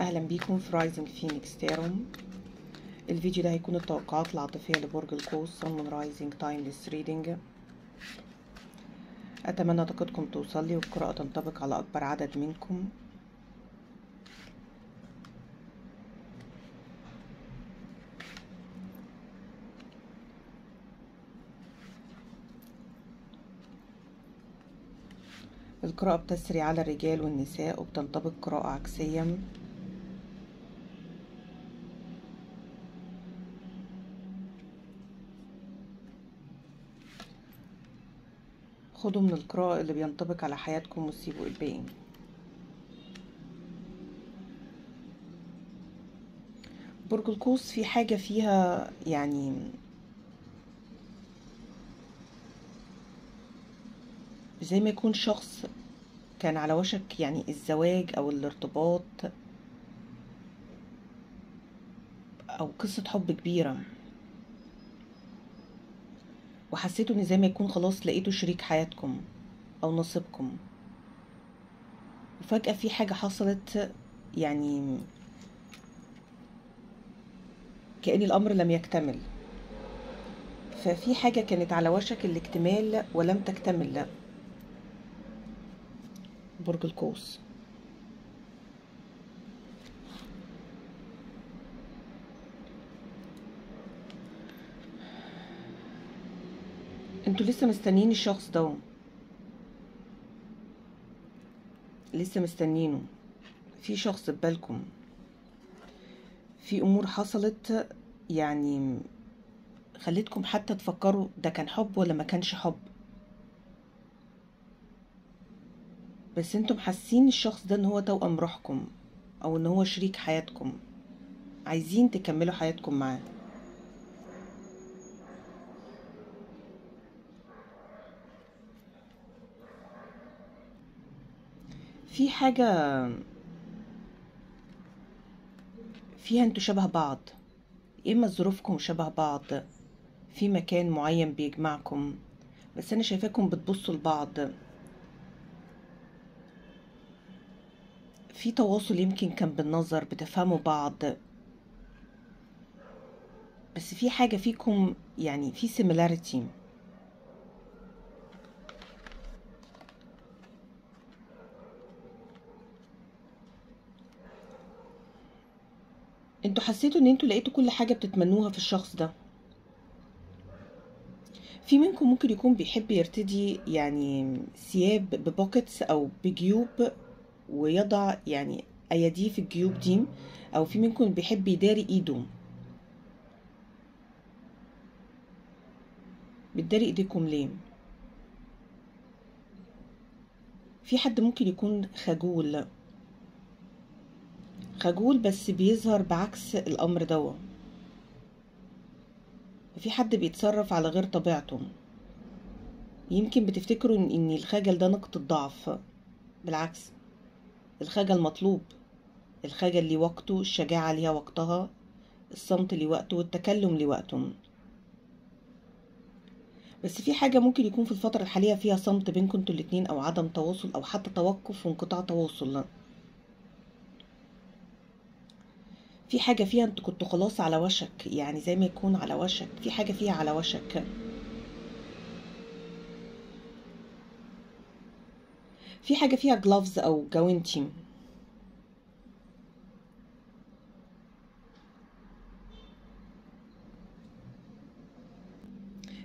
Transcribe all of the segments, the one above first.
اهلا بيكم في رايزنج فينيكس تارو. الفيديو ده هيكون التوقعات العاطفيه لبرج القوس صن من رايزنج تايمليس ريدنج. اتمنى طاقتكم توصل لي والقراءه تنطبق على اكبر عدد منكم. القراءه بتسري على الرجال والنساء وبتنطبق قراءه عكسيه. خدوا من القراءة اللي بينطبق على حياتكم وسيبوا الباقي. برج القوس في حاجة فيها يعني زي ما يكون شخص كان على وشك يعني الزواج او الارتباط او قصة حب كبيرة، وحسيتوا ان زي ما يكون خلاص لقيتوا شريك حياتكم او نصيبكم، وفجأة في حاجة حصلت يعني كأن الامر لم يكتمل. ففي حاجة كانت على وشك الاكتمال ولم تكتمل. لا برج القوس انتوا لسه مستنيين الشخص ده، لسه مستنينه. في شخص في بالكم، في امور حصلت يعني خلتكم حتى تفكروا ده كان حب ولا ما كانش حب، بس انتم حاسين الشخص ده ان هو توأم روحكم او ان هو شريك حياتكم، عايزين تكملوا حياتكم معاه. في حاجة فيها انتوا شبه بعض، يا اما ظروفكم شبه بعض في مكان معين بيجمعكم، بس انا شايفاكم بتبصوا لبعض، في تواصل يمكن كان بالنظر بتفهموا بعض، بس في حاجة فيكم يعني في similarity. انتوا حسيتوا ان انتوا لقيتوا كل حاجة بتتمنوها في الشخص ده. في منكم ممكن يكون بيحب يرتدي يعني ثياب ببوكيتس او بجيوب ويضع يعني اياديه في الجيوب دي، او في منكم بيحب يداري ايده. بتداري ايديكم ليه؟ في حد ممكن يكون خجول، خجول بس بيظهر بعكس الامر ده. في حد بيتصرف على غير طبيعته، يمكن بتفتكروا ان الخجل ده نقطة ضعف، بالعكس الخجل مطلوب. الخجل ليه وقته، الشجاعة ليها وقتها، الصمت ليه وقته، والتكلم ليه وقته. بس في حاجة ممكن يكون في الفترة الحالية فيها صمت بينكم انتوا الاتنين، او عدم تواصل، او حتى توقف وانقطاع تواصل. في حاجة فيها انتوا كنتوا خلاص على وشك، يعني زي ما يكون على وشك، في حاجة فيها على وشك. في حاجة فيها جلوفز او جوانتي.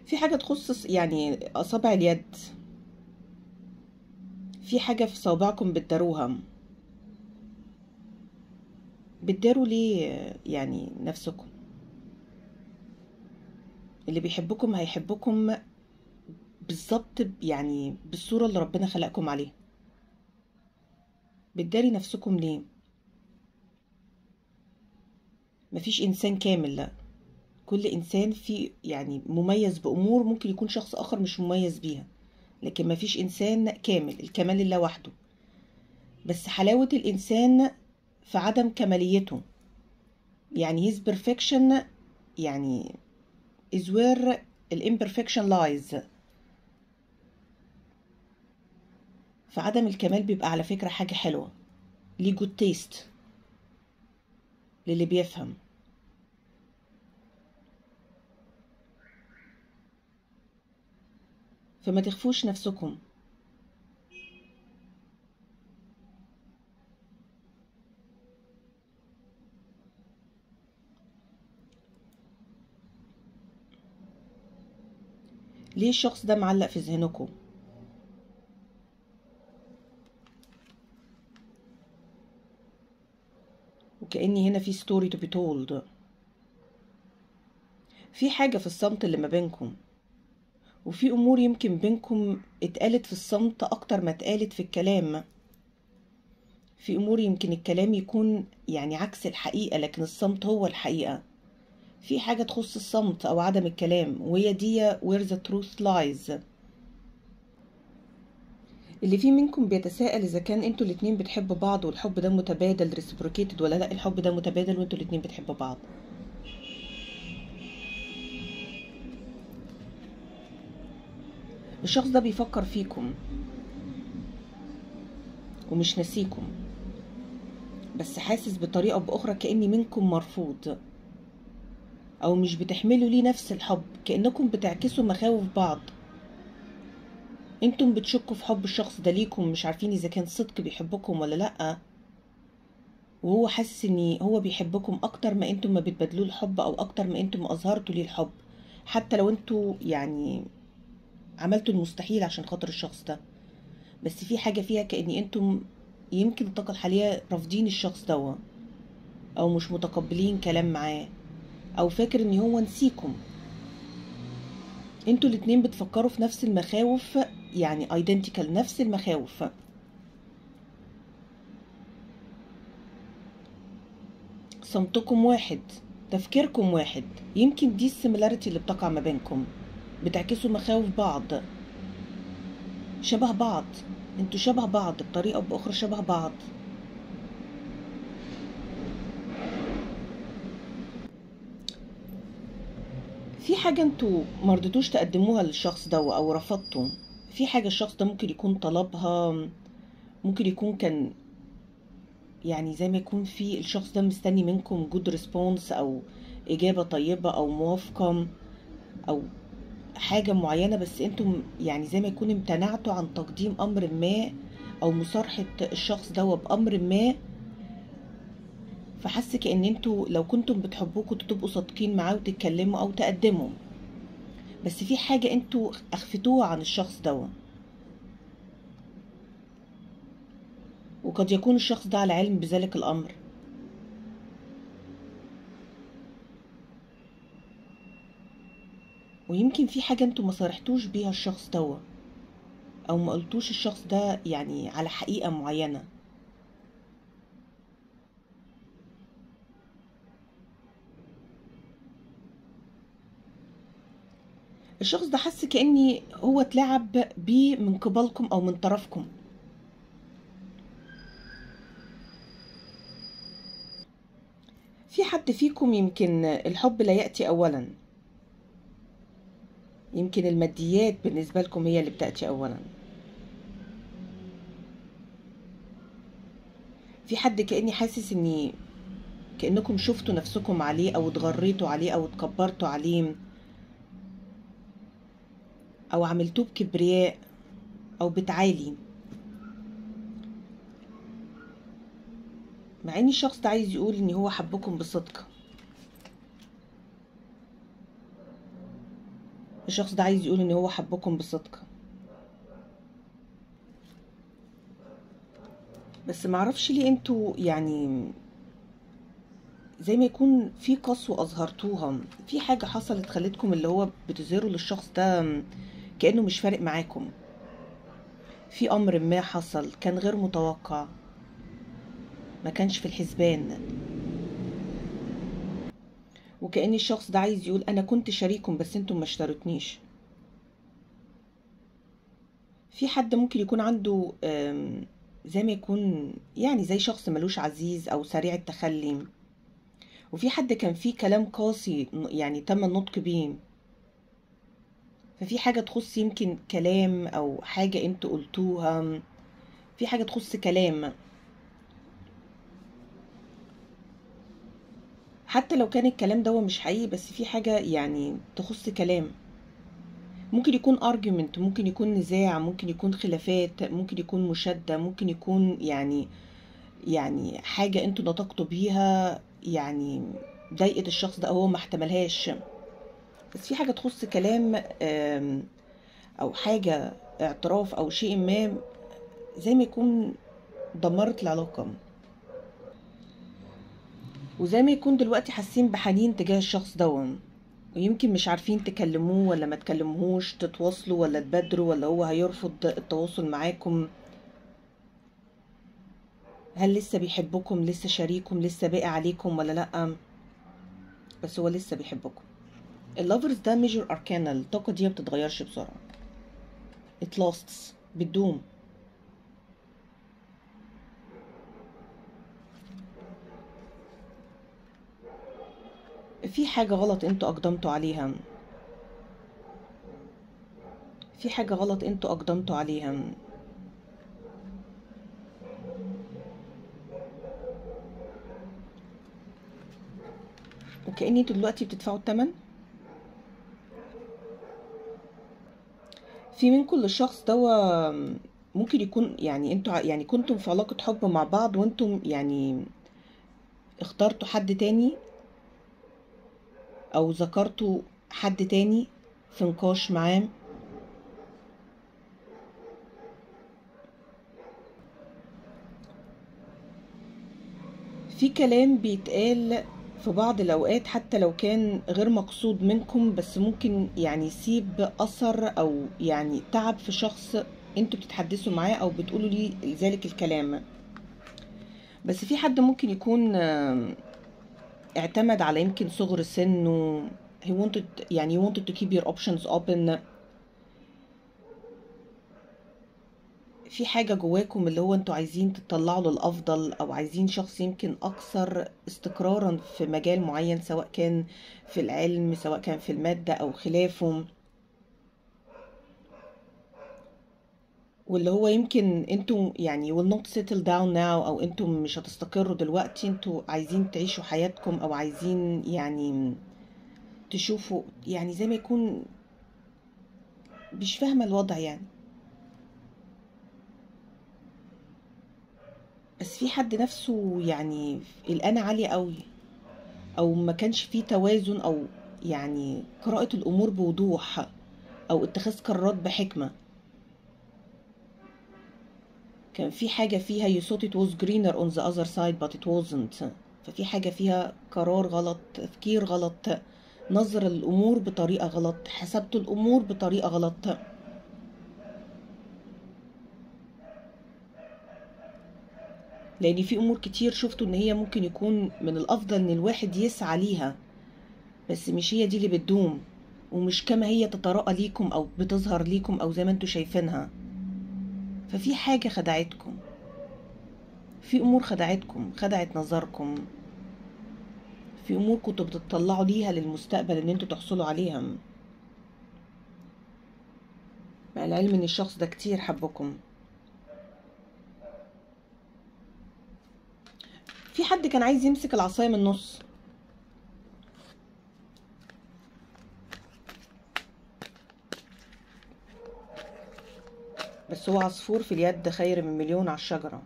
في حاجة تخص يعني اصابع اليد، في حاجة في صوابعكم بتداروها. بتداروا ليه يعني نفسكم؟ اللي بيحبكم هيحبكم بالظبط يعني بالصورة اللي ربنا خلقكم عليها. بتداري نفسكم ليه؟ مفيش انسان كامل، لا، كل انسان في يعني مميز بامور ممكن يكون شخص اخر مش مميز بيها، لكن مفيش انسان كامل، الكمال لله وحده. بس حلاوة الانسان في عدم كماليته، يعني his perfection يعني is where الimperfection lies. فعدم الكمال بيبقى على فكرة حاجة حلوة، ليه good taste. للي بيفهم. فما تخفوش نفسكم. ليه الشخص ده معلق في ذهنكم؟ وكأني هنا في ستوري تو بي تولد. في حاجة في الصمت اللي ما بينكم، وفي امور يمكن بينكم اتقالت في الصمت اكتر ما اتقالت في الكلام. في امور يمكن الكلام يكون يعني عكس الحقيقة، لكن الصمت هو الحقيقة. في حاجة تخص الصمت او عدم الكلام، وهي دي where the truth lies. اللي فيه منكم بيتساءل اذا كان انتوا الاتنين بتحبوا بعض، والحب ده متبادل reciprocated ولا لا. الحب ده متبادل وانتوا الاتنين بتحبوا بعض. الشخص ده بيفكر فيكم ومش ناسيكم، بس حاسس بطريقة بأخرى كأني منكم مرفوض، او مش بتحملوا ليه نفس الحب، كأنكم بتعكسوا مخاوف بعض. انتم بتشكوا في حب الشخص ده ليكم، مش عارفين اذا كان صدق بيحبكم ولا لأ، وهو حاسس ان هو بيحبكم اكتر ما انتم ما بتبادلوا الحب، او اكتر ما انتم ما اظهرتوا ليه الحب، حتى لو انتوا يعني عملتوا المستحيل عشان خاطر الشخص ده. بس في حاجة فيها كأن انتم يمكن الطاقة الحالية رافضين الشخص ده، او مش متقبلين كلام معاه، او فاكر ان هو نسيكم. انتوا الاتنين بتفكروا في نفس المخاوف، يعني identical، نفس المخاوف. صمتكم واحد، تفكيركم واحد. يمكن دي السيميلاريتي اللي بتقع ما بينكم، بتعكسوا مخاوف بعض، شبه بعض. انتوا شبه بعض بطريقة او باخرى، شبه بعض. في حاجة انتوا مرضتوش تقدموها للشخص ده او رفضتوا. في حاجة الشخص ده ممكن يكون طلبها، ممكن يكون كان يعني زي ما يكون في الشخص ده مستني منكم جود ريسبونس، او اجابة طيبة او موافقة او حاجة معينة، بس انتم يعني زي ما يكون امتنعتوا عن تقديم امر ما، او مصارحة الشخص ده بامر ما. فحس كأن انتوا لو كنتم بتحبوه كنتوا تبقوا صادقين معاه وتتكلموا او تقدموا، بس في حاجة انتوا اخفتوها عن الشخص ده. وقد يكون الشخص ده على علم بذلك الامر. ويمكن في حاجة انتوا ما صارحتوش بيها الشخص ده، او ما قلتوش الشخص ده يعني على حقيقة معينة. الشخص ده حس كأني هو اتلعب بيه من قبلكم او من طرفكم. في حد فيكم يمكن الحب لا يأتي اولا، يمكن الماديات بالنسبة لكم هي اللي بتأتي اولا. في حد كأني حاسس اني كأنكم شفتوا نفسكم عليه، او اتغريتوا عليه، او اتكبرتوا عليه، او عملتوه بكبرياء او بتعالي، مع ان الشخص ده عايز يقول ان هو حبكم بصدق. الشخص ده عايز يقول ان هو حبكم بصدق، بس معرفش ليه انتوا يعني زي ما يكون في قسوة اظهرتوها. في حاجة حصلت خلتكم اللي هو بتظهروا للشخص ده كأنه مش فارق معاكم. في امر ما حصل كان غير متوقع، ما كانش في الحسبان، وكأن الشخص ده عايز يقول انا كنت شريكم بس انتم ما اشتريتنيش. في حد ممكن يكون عنده زي ما يكون يعني زي شخص ملوش عزيز او سريع التخلي، وفي حد كان فيه كلام قاسي يعني تم النطق بيه. ففي حاجة تخص يمكن كلام او حاجة انتوا قلتوها، في حاجة تخص كلام. حتى لو كان الكلام ده مش حقيقي، بس في حاجة يعني تخص كلام. ممكن يكون argument، ممكن يكون نزاع، ممكن يكون خلافات، ممكن يكون مشادة، ممكن يكون يعني حاجة انتوا نطقتوا بيها يعني ضايقت الشخص ده او هو ما احتملهاش. بس في حاجة تخص كلام او حاجة اعتراف او شيء ما، زي ما يكون دمرت العلاقة، وزي ما يكون دلوقتي حاسين بحنين تجاه الشخص ده، ويمكن مش عارفين تكلموه ولا ما تكلموهوش، تتواصلوا ولا تبادروا، ولا هو هيرفض التواصل معاكم. هل لسه بيحبكم، لسه شريكم، لسه باقي عليكم ولا لأ؟ بس هو لسه بيحبكم. اللافرز ده ميجر اركانا، الطاقة دي ما بتتغيرش بسرعة. it lasts، بتدوم. في حاجة غلط انتوا اقدمتوا عليها، في حاجة غلط انتوا اقدمتوا عليها. وكأن انتوا دلوقتي بتدفعوا الثمن. في منكم للشخص ده ممكن يكون يعني انتوا يعني كنتم في علاقة حب مع بعض، وانتم يعني اخترتوا حد تاني او ذكرتوا حد تاني في نقاش معاه. في كلام بيتقال في بعض الأوقات حتى لو كان غير مقصود منكم، بس ممكن يعني يسيب أثر أو يعني تعب في شخص انتوا بتتحدثوا معاه أو بتقولوا لي ذلك الكلام. بس في حد ممكن يكون اعتمد على يمكن صغر سنه. he wanted يعني you wanted to keep your options open. في حاجة جواكم اللي هو انتوا عايزين تطلعوا للأفضل، أو عايزين شخص يمكن أكثر استقرارا في مجال معين، سواء كان في العلم، سواء كان في المادة أو خلافه. واللي هو يمكن انتوا يعني will not settle down now، أو انتوا مش هتستقروا دلوقتي، انتوا عايزين تعيشوا حياتكم، أو عايزين يعني تشوفوا يعني زي ما يكون مش فاهمة الوضع يعني. بس في حد نفسه يعني الأنا عالية قوي، او ما كانش فيه توازن، او يعني قراءة الامور بوضوح، او اتخاذ قرارات بحكمة. كان في حاجة فيها you thought it was greener on the other side but it wasn't. ففي حاجة فيها قرار غلط، تفكير غلط، نظر الامور بطريقة غلط، حسبت الامور بطريقة غلط. لان في امور كتير شفتوا ان هي ممكن يكون من الافضل ان الواحد يسعى ليها، بس مش هي دي اللي بتدوم، ومش كما هي تتراءى ليكم او بتظهر ليكم او زي ما انتوا شايفينها. ففي حاجة خدعتكم، في امور خدعتكم، خدعت نظركم، في امور كنتوا بتطلعوا ليها للمستقبل ان انتوا تحصلوا عليها، مع العلم ان الشخص ده كتير حبكم. في حد كان عايز يمسك العصاية من النص، بس هو عصفور في اليد خير من مليون على الشجرة.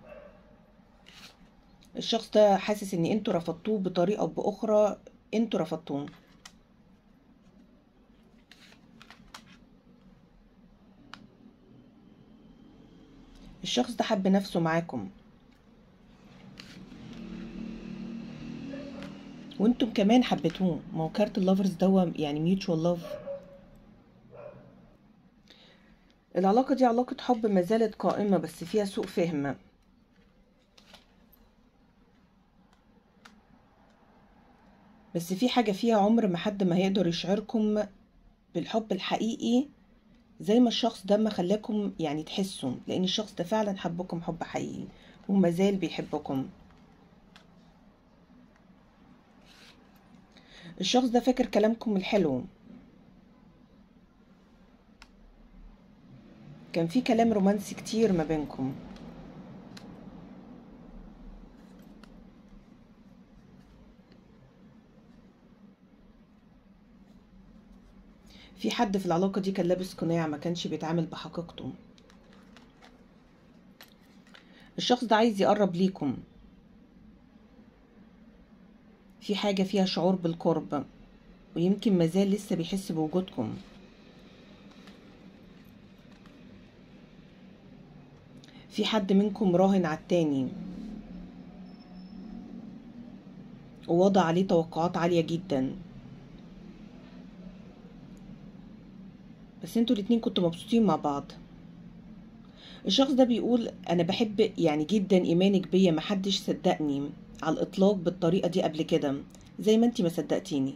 الشخص ده حاسس ان انتوا رفضتوه بطريقة او باخرى، انتوا رفضتوه. الشخص ده حب نفسه معاكم، وانتم كمان حبيتوه. ما هو كارت اللافرز ده يعني mutual love. العلاقة دي علاقة حب ما زالت قائمة، بس فيها سوء فهم. بس في حاجة فيها عمر ما حد ما هيقدر يشعركم بالحب الحقيقي زي ما الشخص ده ما خلاكم يعني تحسوا، لان الشخص ده فعلا حبكم حب حقيقي وما زال بيحبكم. الشخص ده فاكر كلامكم الحلو، كان في كلام رومانسي كتير ما بينكم. في حد في العلاقة دي كان لابس قناع، ما كانش بيتعامل بحقيقته. الشخص ده عايز يقرب ليكم، في حاجة فيها شعور بالقرب، ويمكن مازال لسه بيحس بوجودكم. في حد منكم راهن على التاني ووضع عليه توقعات عالية جدا، بس انتوا الاتنين كنتوا مبسوطين مع بعض. الشخص ده بيقول انا بحب يعني جدا ايمانك بيا، محدش صدقني على الاطلاق بالطريقة دي قبل كده زي ما انتي ما صدقتيني.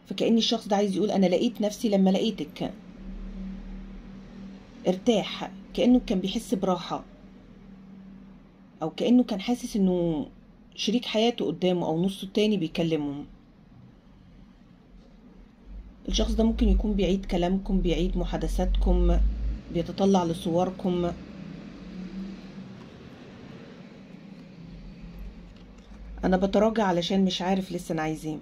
فكأن الشخص ده عايز يقول انا لقيت نفسي لما لقيتك، ارتاح، كأنه كان بيحس براحة، او كأنه كان حاسس انه شريك حياته قدامه او نصه التاني بيكلمه. الشخص ده ممكن يكون بيعيد كلامكم، بيعيد محادثاتكم، بيتطلع لصوركم. انا بتراجع علشان مش عارف لسه انا عايز ايه.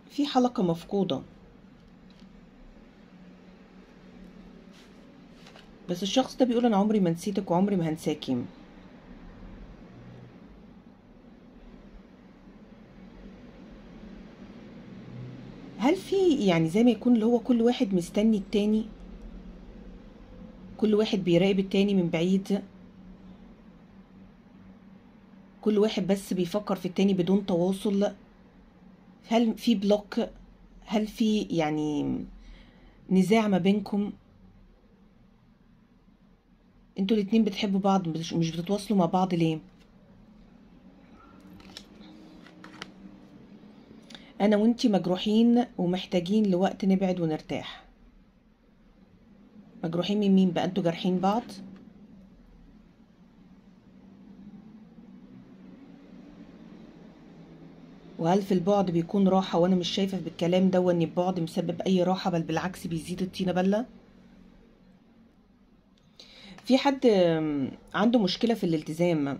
في حلقة مفقودة، بس الشخص ده بيقول انا عمري ما نسيتك وعمري ما هنساكي. هل في يعني زي ما يكون اللي هو كل واحد مستني التاني، كل واحد بيراقب التاني من بعيد، كل واحد بس بيفكر في التاني بدون تواصل؟ هل في بلوك؟ هل في يعني نزاع ما بينكم؟ انتوا الاتنين بتحبوا بعض، مش بتتواصلوا مع بعض ليه؟ انا وانتي مجروحين ومحتاجين لوقت نبعد ونرتاح. مجروحين من مين بقى؟ انتوا جارحين بعض؟ وهل في البعد بيكون راحة وانا مش شايفة بالكلام ده ان البعد مسبب اي راحة، بل بالعكس بيزيد الطينة بلة؟ في حد عنده مشكلة في الالتزام،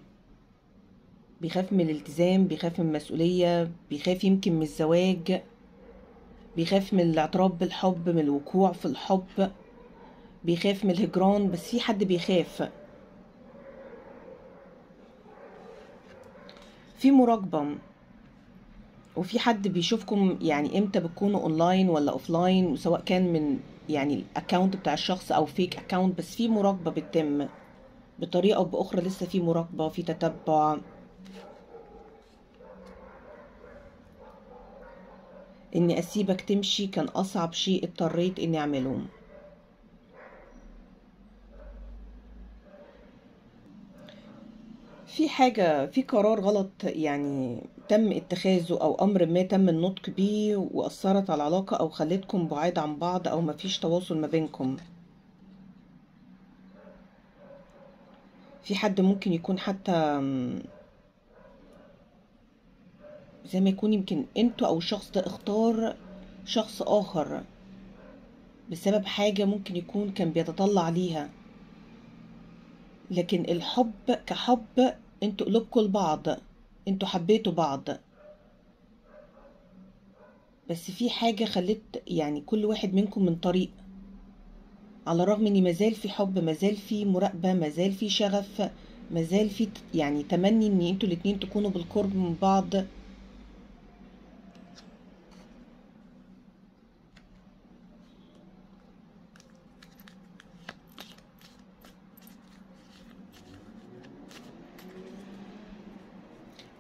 بيخاف من الالتزام، بيخاف من المسؤولية، بيخاف يمكن من الزواج، بيخاف من الاعتراف بالحب، من الوقوع في الحب، بيخاف من الهجران. بس في حد بيخاف. في مراقبة، وفي حد بيشوفكم يعني امتى بتكونوا اونلاين ولا اوفلاين، وسواء كان من يعني الاكونت بتاع الشخص او فيك اكونت، بس في مراقبة بتتم بطريقة او باخرى. لسه في مراقبة، في تتبع. اني اسيبك تمشي كان اصعب شيء اضطريت اني اعمله. في حاجة، في قرار غلط يعني تم اتخاذه او امر ما تم النطق بيه واثرت على العلاقة او خلتكم بعاد عن بعض او مفيش تواصل ما بينكم. في حد ممكن يكون حتى زي ما يكون يمكن انتوا او الشخص ده اختار شخص اخر بسبب حاجة ممكن يكون كان بيتطلع ليها. لكن الحب كحب، انتوا قلوبكم لبعض، انتوا حبيتوا بعض، بس في حاجة خلت يعني كل واحد منكم من طريق، على الرغم ان مازال في حب، مازال في مراقبة، مازال في شغف، مازال في يعني تمني ان انتوا الاتنين تكونوا بالقرب من بعض.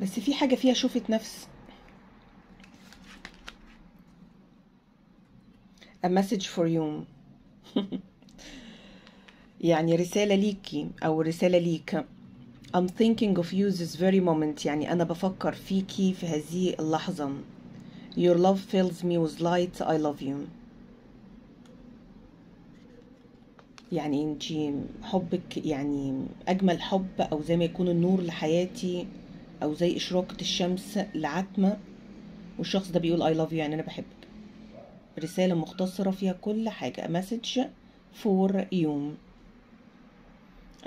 بس في حاجة فيها شوفة نفس. a message for you يعني رسالة ليكي أو رسالة ليك. I'm thinking of you this very moment، يعني أنا بفكر فيكي في هذه اللحظة. Your love fills me with light، I love you. يعني انتي حبك يعني أجمل حب، أو زي ما يكون النور لحياتي، أو زي إشراقة الشمس لعتمة. والشخص ده بيقول I love you، يعني أنا بحبك. رسالة مختصرة فيها كل حاجة. A message for you.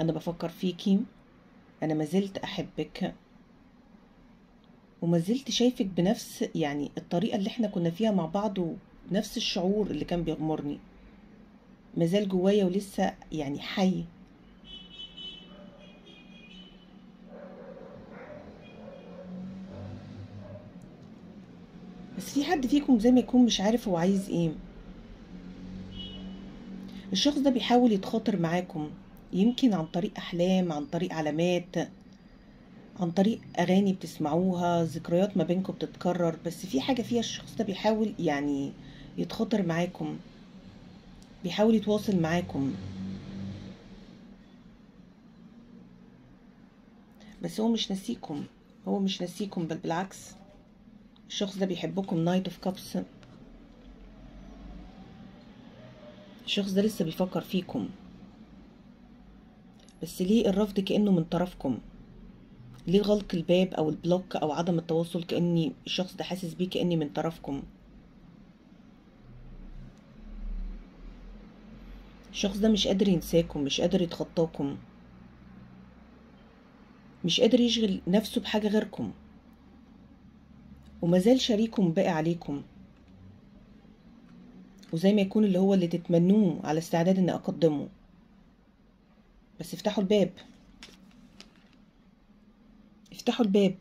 أنا بفكر فيكي، أنا ما زلت أحبك، وما زلت شايفك بنفس يعني الطريقة اللي احنا كنا فيها مع بعض، ونفس الشعور اللي كان بيغمرني مازال جوايا ولسه يعني حي. بس في حد فيكم زي ما يكون مش عارف هو عايز ايه. الشخص ده بيحاول يتخاطر معاكم، يمكن عن طريق احلام، عن طريق علامات، عن طريق اغاني بتسمعوها، ذكريات ما بينكم بتتكرر. بس في حاجة فيها الشخص ده بيحاول يعني يتخاطر معاكم، بيحاول يتواصل معاكم. بس هو مش ناسيكم، هو مش ناسيكم، بل بالعكس الشخص ده بيحبكم. نايت اوف كابس. الشخص ده لسه بيفكر فيكم، بس ليه الرفض كأنه من طرفكم؟ ليه غلق الباب او البلوك او عدم التواصل كأني الشخص ده حاسس بيه كأني من طرفكم؟ الشخص ده مش قادر ينساكم، مش قادر يتخطاكم، مش قادر يشغل نفسه بحاجة غيركم، ومازال شريكم باقي عليكم. وزي ما يكون اللي هو اللي تتمنوه على استعداد اني اقدمه. بس افتحوا الباب، افتحوا الباب.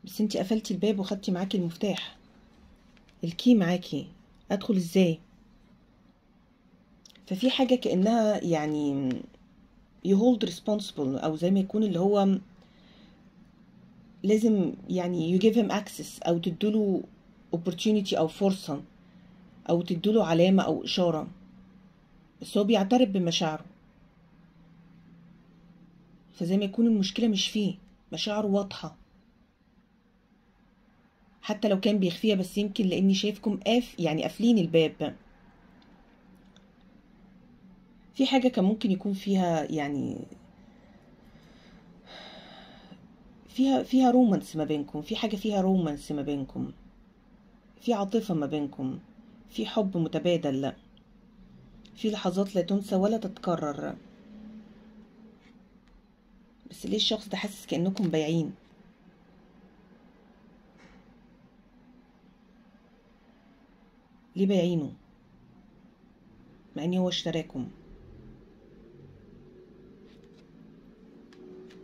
بس انتي قفلتي الباب وخدتي معاكي المفتاح، الكي معاكي، ادخل ازاي؟ ففي حاجة كأنها يعني you hold responsible، او زي ما يكون اللي هو لازم يعني you give him access، او تدوله opportunity او فرصة، او تدوله علامة او اشارة. بس هو بيعترف بمشاعره، فزي ما يكون المشكلة مش فيه، مشاعره واضحة حتى لو كان بيخفيها. بس يمكن لاني شايفكم يعني قافلين الباب. في حاجة كان ممكن يكون فيها يعني فيها رومانس ما بينكم، في حاجة فيها رومانس ما بينكم، في عاطفة ما بينكم، في حب متبادل، لا في لحظات لا تنسى ولا تتكرر. بس ليه الشخص ده حاسس كأنكم بايعين؟ ليه بايعينه مع ان هو اشتراكم؟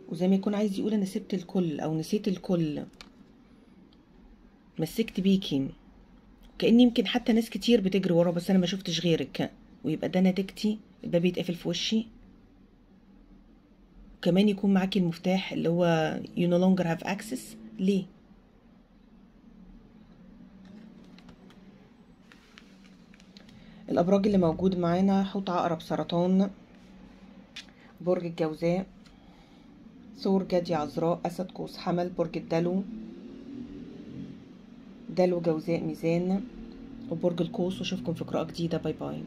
وزي ما يكون عايز يقول انا سبت الكل او نسيت الكل، مسكت بيكي، كأن يمكن حتى ناس كتير بتجري ورا بس انا ما شفتش غيرك، ويبقى ده نتيجتي، الباب يتقفل في وشي. وكمان يكون معاكي المفتاح اللي هو you no longer have access. ليه؟ الابراج اللي موجود معانا: حوت، عقرب، سرطان، برج الجوزاء، ثور، جدي، عذراء، اسد، قوس، حمل، برج الدلو، دلو، جوزاء، ميزان، وبرج القوس. واشوفكم في قراءة جديدة. باي باي.